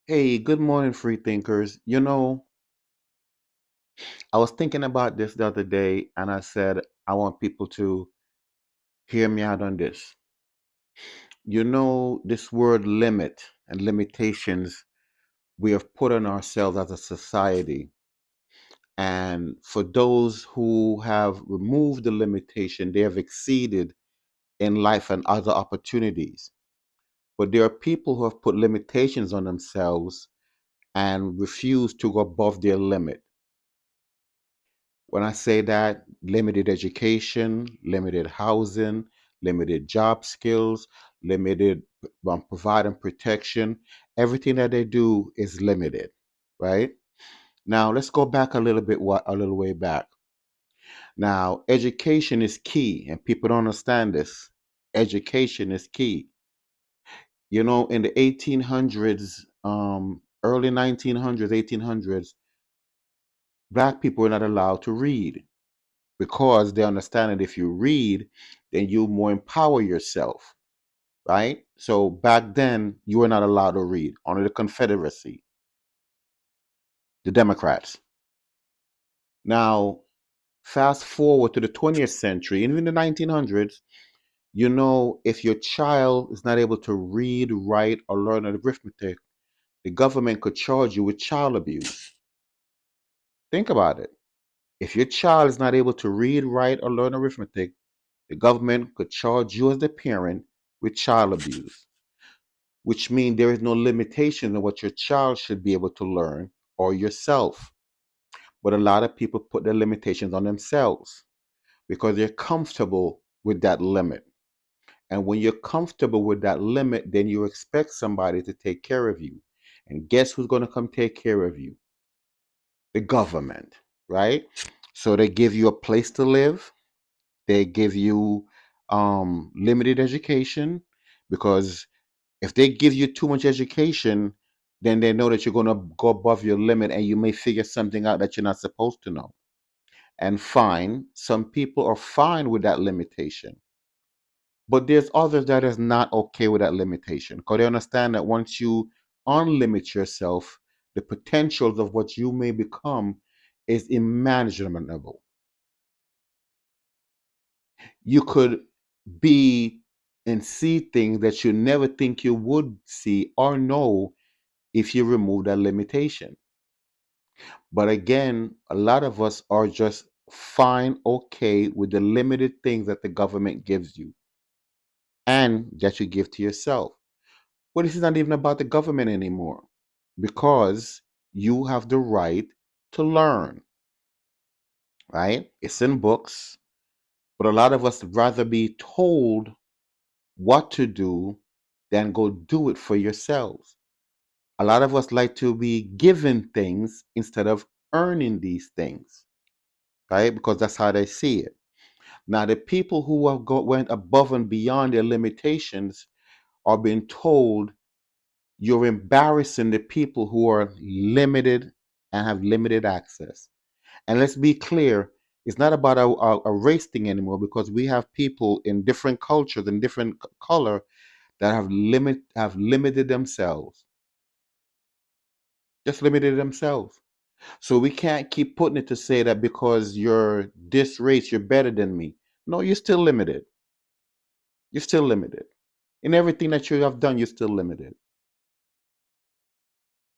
Hey, good morning, free thinkers. I was thinking about this the other day and I said, I want people to hear me out on this. This word limit and limitations we have put on ourselves as a society. And for those who have removed the limitation, they have exceeded in life and other opportunities. But there are people who have put limitations on themselves and refuse to go above their limit. When I say that, limited education, limited housing, limited job skills, limited providing protection, everything that they do is limited, right? Now let's go back a little bit, a little way back. Now, education is key, and people don't understand this. Education is key. In the 1800s, early 1900s, 1800s, black people were not allowed to read because they understand that if you read, then you more empower yourself, right? So back then, you were not allowed to read. Only the Confederacy, the Democrats. Now, fast forward to the 20th century, and even the 1900s, if your child is not able to read, write, or learn arithmetic, the government could charge you with child abuse. Think about it. If your child is not able to read, write, or learn arithmetic, the government could charge you as the parent with child abuse, which means there is no limitation on what your child should be able to learn or yourself. But a lot of people put their limitations on themselves because they're comfortable with that limit. And when you're comfortable with that limit, then you expect somebody to take care of you. And guess who's going to come take care of you? The government, right? So they give you a place to live. They give you limited education because if they give you too much education, then they know that you're going to go above your limit and you may figure something out that you're not supposed to know. And fine, some people are fine with that limitation. But there's others that is not okay with that limitation because they understand that once you unlimit yourself, the potentials of what you may become is unimaginable. You could be and see things that you never think you would see or know if you remove that limitation. But again, a lot of us are just fine, okay with the limited things that the government gives you and that you give to yourself. Well, this is not even about the government anymore because you have the right to learn, right? It's in books, but a lot of us rather be told what to do than go do it for yourselves. A lot of us like to be given things instead of earning these things, right? Because that's how they see it. Now, the people who went above and beyond their limitations are being told you're embarrassing the people who are limited and have limited access. And let's be clear, it's not about a race thing anymore because we have people in different cultures and different color that have limited themselves, just limited themselves. So we can't keep putting it to say that because you're this race, you're better than me. No, you're still limited. You're still limited. In everything that you have done, you're still limited.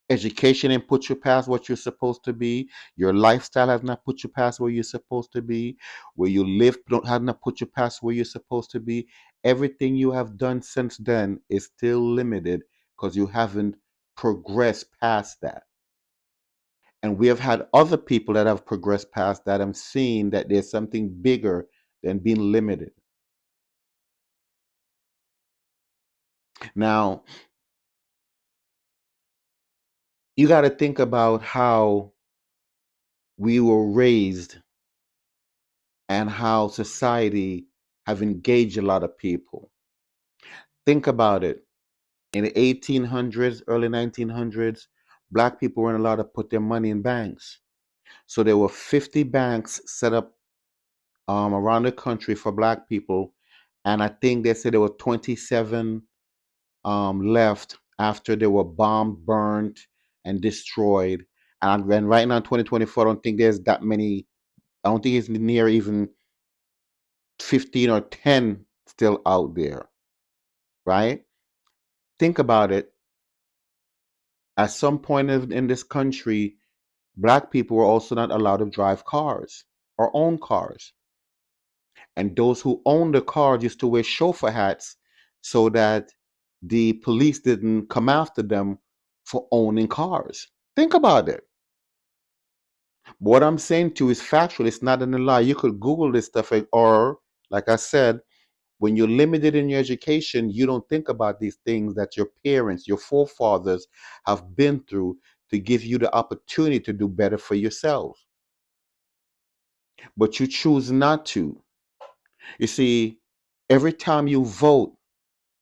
Education ain't put you past what you're supposed to be. Your lifestyle has not put you past where you're supposed to be. Where you live have not put you past where you're supposed to be. Everything you have done since then is still limited because you haven't progressed past that. And we have had other people that have progressed past that and seen that there's something bigger than being limited. Now, you got to think about how we were raised and how society have engaged a lot of people. Think about it. In the 1800s, early 1900s, black people weren't allowed to put their money in banks. So there were 50 banks set up around the country for black people. And I think they said there were 27 left after they were bombed, burned, and destroyed. And right now, in 2024, I don't think there's that many. I don't think it's near even 15 or 10 still out there, right? Think about it. At some point in this country, black people were also not allowed to drive cars or own cars. And those who owned the cars used to wear chauffeur hats so that the police didn't come after them for owning cars. Think about it. What I'm saying to you is factual. It's not in a lie. You could Google this stuff, or like I said, when you're limited in your education, you don't think about these things that your parents, your forefathers have been through to give you the opportunity to do better for yourself. But you choose not to. You see, every time you vote,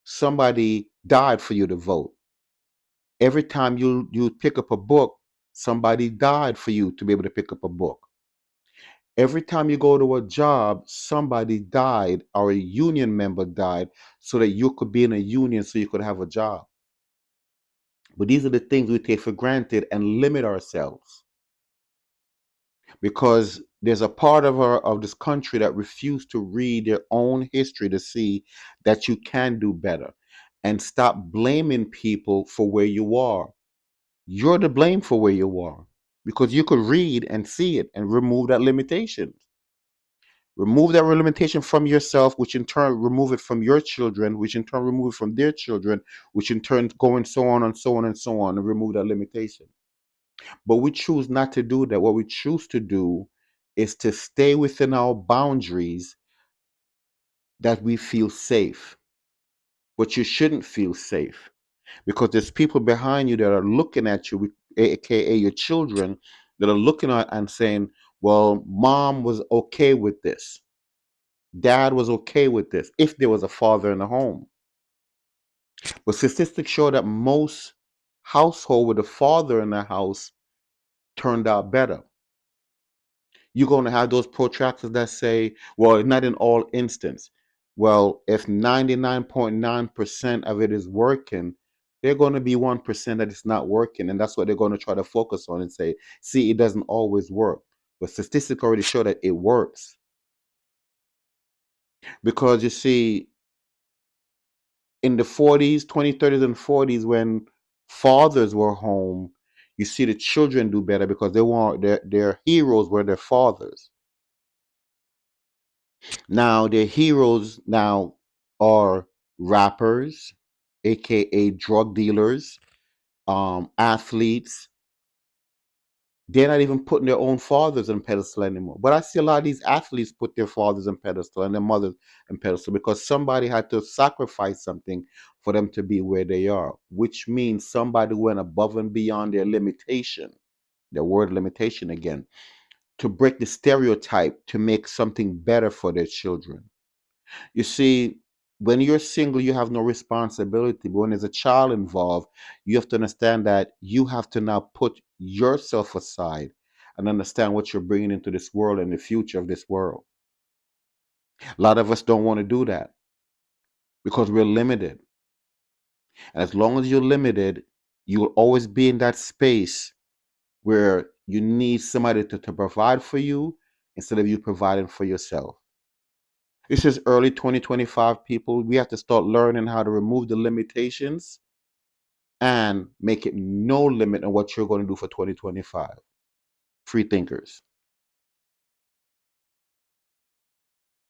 somebody died for you to vote. Every time you pick up a book, somebody died for you to be able to pick up a book. Every time you go to a job, somebody died or a union member died so that you could be in a union so you could have a job. But these are the things we take for granted and limit ourselves because there's a part of this country that refuse to read their own history to see that you can do better and stop blaming people for where you are. You're to blame for where you are because you could read and see it and remove that limitation. Remove that limitation from yourself, which in turn remove it from your children, which in turn remove it from their children, which in turn go and so on and so on and so on and remove that limitation. But we choose not to do that. What we choose to do is to stay within our boundaries that we feel safe. But you shouldn't feel safe because there's people behind you that are looking at you, aka your children, that are looking at and saying, well, mom was okay with this. Dad was okay with this if there was a father in the home. But statistics show that most household with a father in the house turned out better. You're going to have those protractors that say, well, not in all instances. Well, if 99.9% of it is working, they're going to be 1% that it's not working. And that's what they're going to try to focus on and say, see, it doesn't always work. But statistics already show that it works. Because you see, in the 40s, 20s, 30s, and 40s, when fathers were home, you see the children do better because they want their heroes were their fathers. Now their heroes now are rappers, aka drug dealers, athletes. They're not even putting their own fathers on pedestal anymore. But I see a lot of these athletes put their fathers on pedestal and their mothers on pedestal because somebody had to sacrifice something for them to be where they are, which means somebody went above and beyond their limitation, their word limitation again, to break the stereotype to make something better for their children. You see, when you're single, you have no responsibility. But when there's a child involved, you have to understand that you have to now put yourself aside and understand what you're bringing into this world and the future of this world. A lot of us don't want to do that because we're limited. And as long as you're limited, you will always be in that space where you need somebody to provide for you instead of you providing for yourself. This is early 2025, people. We have to start learning how to remove the limitations and make it no limit on what you're going to do for 2025. Free thinkers.